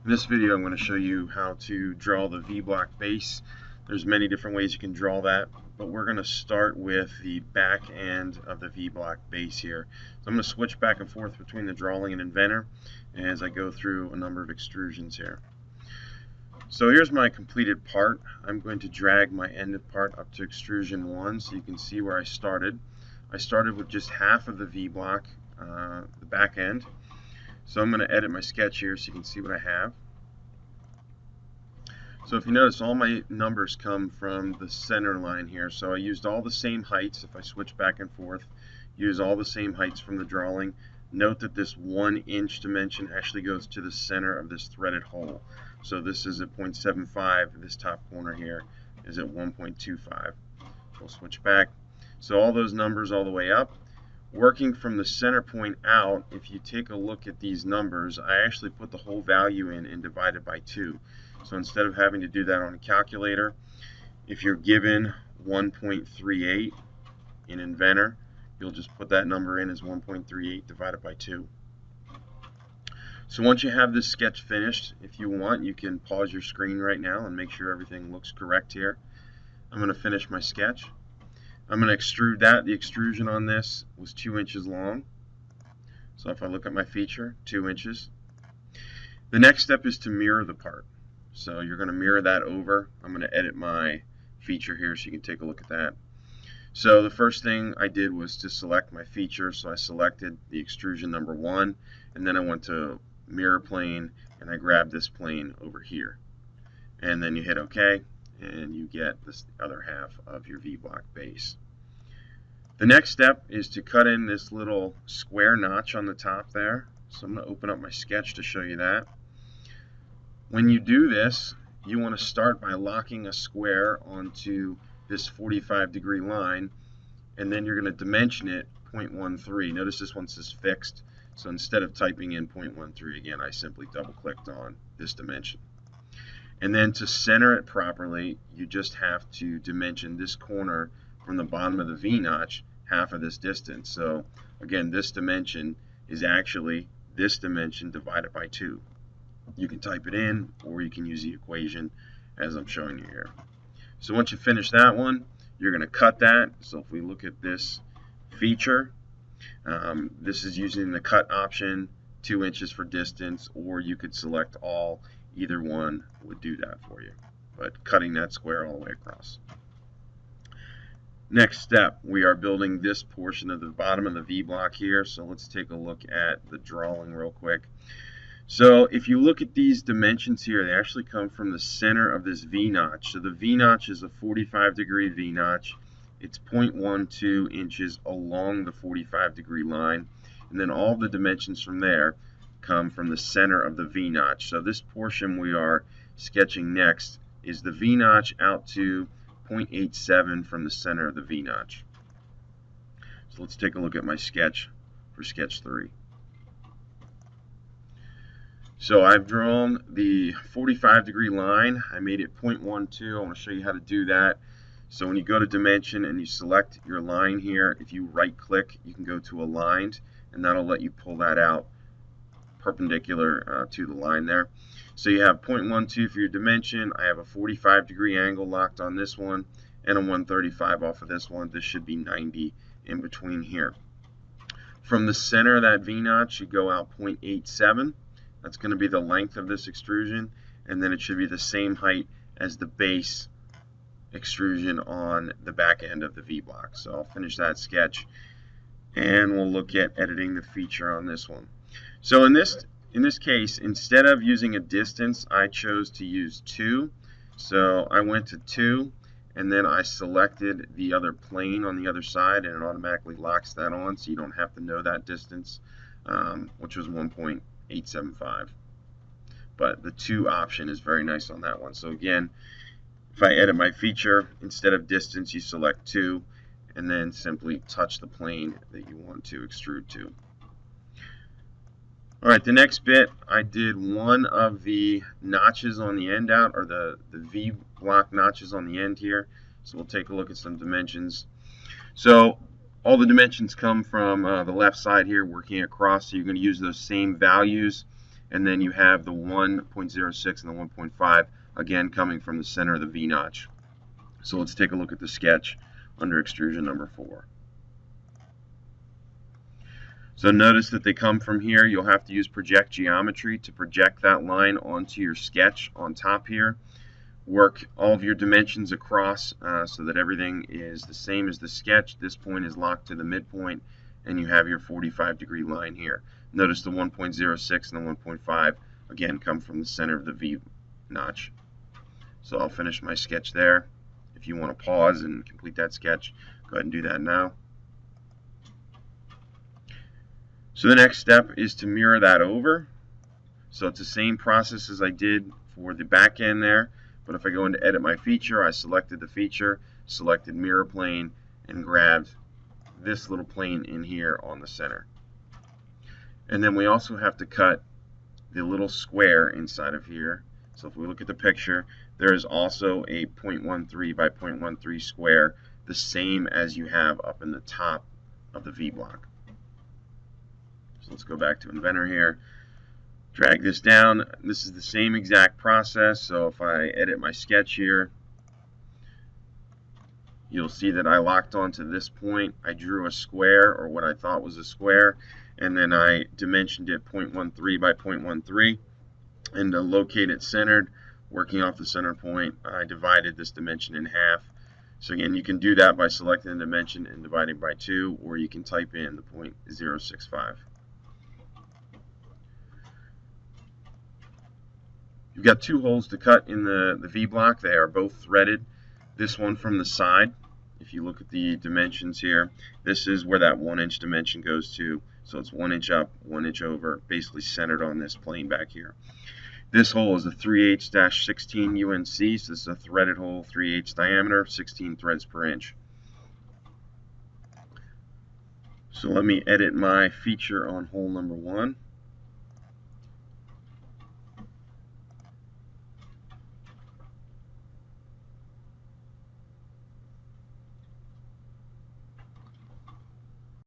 In this video, I'm going to show you how to draw the V-block base. There's many different ways you can draw that, but we're going to start with the back end of the V-block base here. So I'm going to switch back and forth between the drawing and inventor as I go through a number of extrusions here. So here's my completed part. I'm going to drag my ended part up to extrusion 1 so you can see where I started. I started with just half of the V-block, the back end. So I'm going to edit my sketch here so you can see what I have. So if you notice, all my numbers come from the center line here. So I used all the same heights. If I switch back and forth, use all the same heights from the drawing. Note that this 1 inch dimension actually goes to the center of this threaded hole. So this is at 0.75. This top corner here is at 1.25. We'll switch back. So all those numbers all the way up. Working from the center point out, if you take a look at these numbers, I actually put the whole value in and divided by 2. So instead of having to do that on a calculator, if you're given 1.38 in Inventor, you'll just put that number in as 1.38 divided by 2. So once you have this sketch finished, if you want, you can pause your screen right now and make sure everything looks correct here. I'm going to finish my sketch. I'm going to extrude that. The extrusion on this was 2 inches long. So if I look at my feature, 2 inches. The next step is to mirror the part. So you're going to mirror that over. I'm going to edit my feature here so you can take a look at that. So the first thing I did was to select my feature. So I selected the extrusion number 1, and then I went to mirror plane, and I grabbed this plane over here. And then you hit OK, and you get this other half of your V-block base. The next step is to cut in this little square notch on the top there. So I'm going to open up my sketch to show you that. When you do this, you want to start by locking a square onto this 45-degree line, and then you're going to dimension it 0.13. Notice this one says fixed, so instead of typing in 0.13 again, I simply double-clicked on this dimension. And then to center it properly, you just have to dimension this corner from the bottom of the V-notch half of this distance. So again, this dimension is actually this dimension divided by 2. You can type it in, or you can use the equation as I'm showing you here. So once you finish that one, you're going to cut that. So if we look at this feature, this is using the cut option, 2 inches for distance, or you could select all. Either one would do that for you, but cutting that square all the way across. Next step, we are building this portion of the bottom of the V-block here. So let's take a look at the drawing real quick. So if you look at these dimensions here, they actually come from the center of this V-notch. So the V-notch is a 45-degree V-notch. It's 0.12 inches along the 45-degree line. And then all the dimensions from there come from the center of the V-notch. So this portion we are sketching next is the V-notch out to 0.87 from the center of the V-notch. So let's take a look at my sketch for sketch 3. So I've drawn the 45-degree line. I made it 0.12. I want to show you how to do that. So when you go to dimension and you select your line here, if you right click, you can go to aligned, and that'll let you pull that out perpendicular to the line there. So you have 0.12 for your dimension. I have a 45-degree angle locked on this one and a 135 off of this one. This should be 90 in between here. From the center of that V-notch, you go out 0.87. That's going to be the length of this extrusion, and then it should be the same height as the base extrusion on the back end of the V-block. So I'll finish that sketch, and we'll look at editing the feature on this one. So in this case, instead of using a distance, I chose to use 2. So I went to 2, and then I selected the other plane on the other side, and it automatically locks that on, so you don't have to know that distance, which was 1.875. But the 2 option is very nice on that one. So again, if I edit my feature, instead of distance, you select 2, and then simply touch the plane that you want to extrude to. Alright, the next bit, I did one of the notches on the end out, or the V-block notches on the end here. So we'll take a look at some dimensions. So all the dimensions come from the left side here working across, so you're going to use those same values and then you have the 1.06 and the 1.5 again coming from the center of the V-notch. So let's take a look at the sketch under extrusion number 4. So notice that they come from here. You'll have to use project geometry to project that line onto your sketch on top here. Work all of your dimensions across so that everything is the same as the sketch. This point is locked to the midpoint, and you have your 45-degree line here. Notice the 1.06 and the 1.5 again come from the center of the V notch. So I'll finish my sketch there. If you want to pause and complete that sketch, go ahead and do that now. So the next step is to mirror that over. So it's the same process as I did for the back end there, but if I go into edit my feature, I selected the feature, selected mirror plane, and grabbed this little plane in here on the center. And then we also have to cut the little square inside of here. So if we look at the picture, there is also a 0.13 by 0.13 square, the same as you have up in the top of the V-block. So let's go back to Inventor here, drag this down. This is the same exact process. So if I edit my sketch here, you'll see that I locked onto this point. I drew a square, or what I thought was a square, and then I dimensioned it 0.13 by 0.13. And to locate it centered, working off the center point, I divided this dimension in half. So again, you can do that by selecting the dimension and dividing by 2, or you can type in the 0.065. You've got 2 holes to cut in the V-block. They are both threaded. This one from the side, if you look at the dimensions here, this is where that 1-inch dimension goes to. So it's 1 inch up, 1 inch over, basically centered on this plane back here. This hole is a 3/8-16 UNC, so this is a threaded hole, 3/8 diameter, 16 threads per inch. So let me edit my feature on hole number 1.